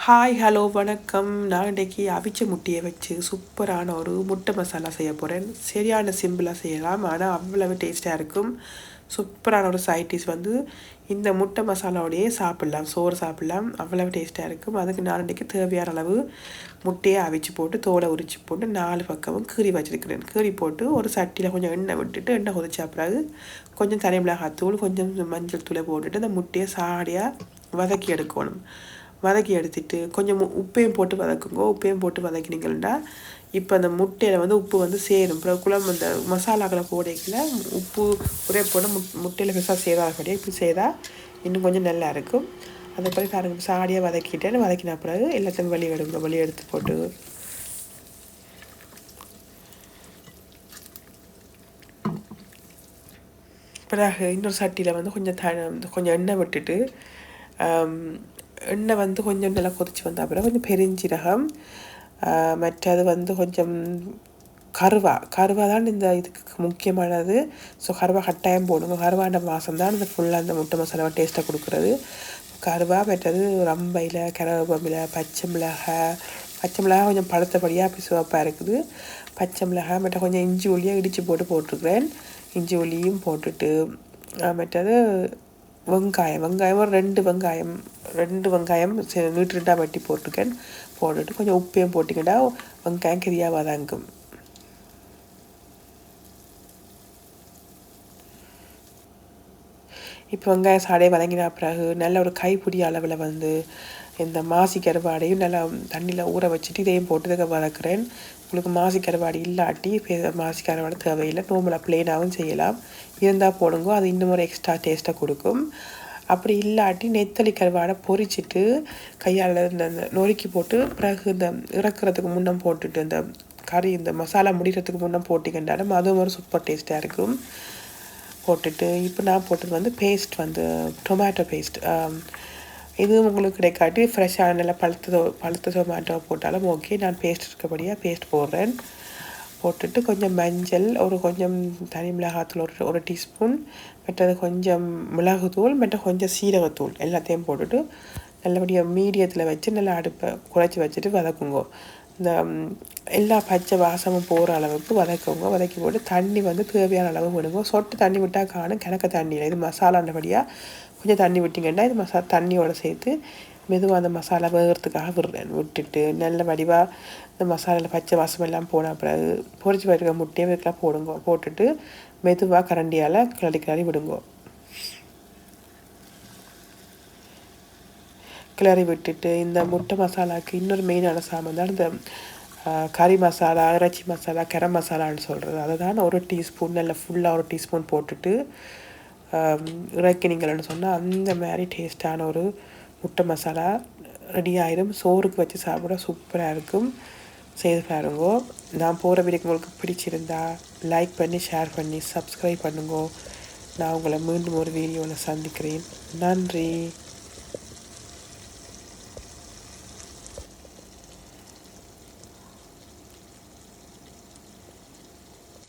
Hi hello வணக்கம். நான் இன்றைக்கி அவிச்ச முட்டையை வச்சு சூப்பரான ஒரு முட்டை மசாலா செய்ய போகிறேன். சரியான சிம்பிளாக செய்யலாம், ஆனால் அவ்வளவு டேஸ்ட்டாக இருக்கும். சூப்பரான ஒரு சைட் டிஷ் வந்து இந்த முட்டை மசாலாவோடையே சாப்பிட்லாம், சோறு சாப்பிட்லாம், அவ்வளவு டேஸ்ட்டாக இருக்கும். அதுக்கு நான் இன்றைக்கி தேவையான அளவு முட்டையை அவிச்சு போட்டு தோலை உரித்து போட்டு 4 பக்கமும் கீறி வச்சுருக்கிறேன். கீறி போட்டு ஒரு சட்டியில் கொஞ்சம் எண்ணெய் விட்டுட்டு எண்ணெய் கொதிச்ச பிறகு கொஞ்சம் தனி மிளகாத்தூள் கொஞ்சம் மஞ்சள் தூளை போட்டுட்டு அந்த முட்டையை சாடியாக வதக்கி எடுக்கணும். வதக்கி எடுத்துட்டு கொஞ்சம் உப்பையும் போட்டு வதக்குங்க. உப்பையும் போட்டு வதக்கினீங்கன்னா இப்போ அந்த முட்டையில் வந்து உப்பு வந்து சேரும். அப்புறம் குழம்பு அந்த மசாலாக்களை போடையில் உப்பு ஒரே போட்டு முட்டையில் பெருசாக சேராதபடியாக இப்படி செய்தால் இன்னும் கொஞ்சம் நல்லா இருக்கும். அதை போய் பாருங்க, சாடியாக வதக்கிட்டேன்னு வதக்கின பிறகு எல்லாத்தையும் வெளியே எடுத்து போட்டு பிறகு இன்னொரு சட்டியில் வந்து கொஞ்சம் எண்ணெய் விட்டுட்டு எண்ணெய் வந்து கொஞ்சம் நல்லா கொதிச்சு வந்த அப்புறம் கொஞ்சம் பெருஞ்சீரகம், மற்றது வந்து கொஞ்சம் கருவா தான் இந்த இதுக்கு முக்கியமானது. ஸோ கருவா கட்டாயம் போடுங்க. கருவாண்ட வாசம் தான் இந்த ஃபுல்லாக அந்த முட்டை மசாலாவை டேஸ்ட்டாக கொடுக்குறது. கருவா மற்றது ரம்பையில் கருவேப்பிலை, பச்சை மிளகாய் கொஞ்சம் பழுத்தபடியாக அப்படி சிவப்பாக இருக்குது. பச்சை மிளகாய் மற்ற கொஞ்சம் இஞ்சி உள்ளியாக இடித்து போட்டுருக்குறேன். இஞ்சி உள்ளியும் போட்டுட்டு மற்றது வெங்காயம் ஒரு ரெண்டு வெங்காயம் நீட்டாக வெட்டி போட்டுருக்கேன். போட்டுட்டு கொஞ்சம் உப்பையும் போட்டிங்கன்னா வெங்காயம் கிரியாக வதங்கும். இப்போ வெங்காயம் சாடையை வதங்கின பிறகு நல்ல ஒரு கைப்பிடி அளவில் வந்து இந்த மாசி கருவாடையும் நல்லா தண்ணியில் ஊற வச்சுட்டு இதையும் போட்டு வதக்குறேன். உங்களுக்கு மாசி கருவாடு இல்லாட்டி மாசி கருவாடு தேவையில்லை, நார்மலாக ப்ளெயினாகவும் செய்யலாம். இருந்தால் போடுங்க, அது இன்னும் ஒரு எக்ஸ்ட்ரா டேஸ்ட்டாக கொடுக்கும். அப்படி இல்லாட்டி நெத்தலி கருவாடை பொரிச்சிட்டு கையால் இந்த நொறுக்கி போட்டு பிறகு இந்த இறக்குறதுக்கு முன்னம் போட்டுட்டு இந்த கறி இந்த மசாலா முடிகிறதுக்கு முன்னம் போட்டிங்கன்றாலும் அதுவும் ஒரு சூப்பர் டேஸ்ட்டாக இருக்கும். போட்டுட்டு இப்போ நான் போட்டது வந்து பேஸ்ட் வந்து டொமேட்டோ பேஸ்ட். இதுவும் உங்களுக்கு கிடைக்காட்டி ஃப்ரெஷ்ஷாக நல்லா பழுத்த டொமேட்டோ போட்டாலும் ஓகே. நான் பேஸ்ட் இருக்கபடியாக பேஸ்ட் போடுறேன். போட்டுட்டு கொஞ்சம் மஞ்சள், கொஞ்சம் தனி மிளகாத்தூள் ஒரு டீஸ்பூன், மற்றது கொஞ்சம் மிளகுத்தூள், மற்ற கொஞ்சம் சீரகத்தூள் எல்லாத்தையும் போட்டுட்டு நல்லபடியாக மீடியத்தில் வச்சு நல்லா அடுப்பை குறைச்சி வச்சுட்டு வதக்குங்க. இந்த எல்லா பச்சை வாசமும் போகிற அளவுக்கு வதக்குங்க. வதக்கி போட்டு தண்ணி வந்து தேவையான அளவு விடுங்க. சொட்டு தண்ணி விட்டால் காணும், கிணக்க தண்ணியில் இது மசாலாண்டபடியாக கொஞ்சம் தண்ணி விட்டிங்கன்னா இது தண்ணியோடு சேர்த்து மெதுவாக அந்த மசாலா வேகிறதுக்காக விட்டுட்டு நல்ல வடிவாக இந்த மசாலாவில் பச்சை வாசம் எல்லாம் போன பிறகு பொரிச்சு வைக்கிற முட்டையை இதுக்கெல்லாம் போட்டுட்டு மெதுவாக கரண்டியால் கிளறி விடுங்க. கிளறி விட்டுட்டு இந்த முட்டை மசாலாவுக்கு இன்னொரு மெயினான சாமான் தான் இந்த கறி மசாலா, இறைச்சி மசாலா, கரம் மசாலான்னு சொல்கிறது. அதை தான் ஒரு டீஸ்பூன் நல்ல ஃபுல்லாக ஒரு டீஸ்பூன் போட்டுட்டு இறக்கினீங்கள்னு சொன்னால் அந்த மாதிரி டேஸ்டான ஒரு முட்டை மசாலா ரெடி ஆகிடும். சோறுக்கு வச்சு சாப்பிட சூப்பராக இருக்கும். செய்து பாருங்கோ. நான் போகிற வீடியோக்கு உங்களுக்கு பிடிச்சிருந்தா லைக் பண்ணி ஷேர் பண்ணி சப்ஸ்கிரைப் பண்ணுங்கோ. நான் உங்களை மீண்டும் ஒரு வீடியோவில் சந்திக்கிறேன். நன்றி.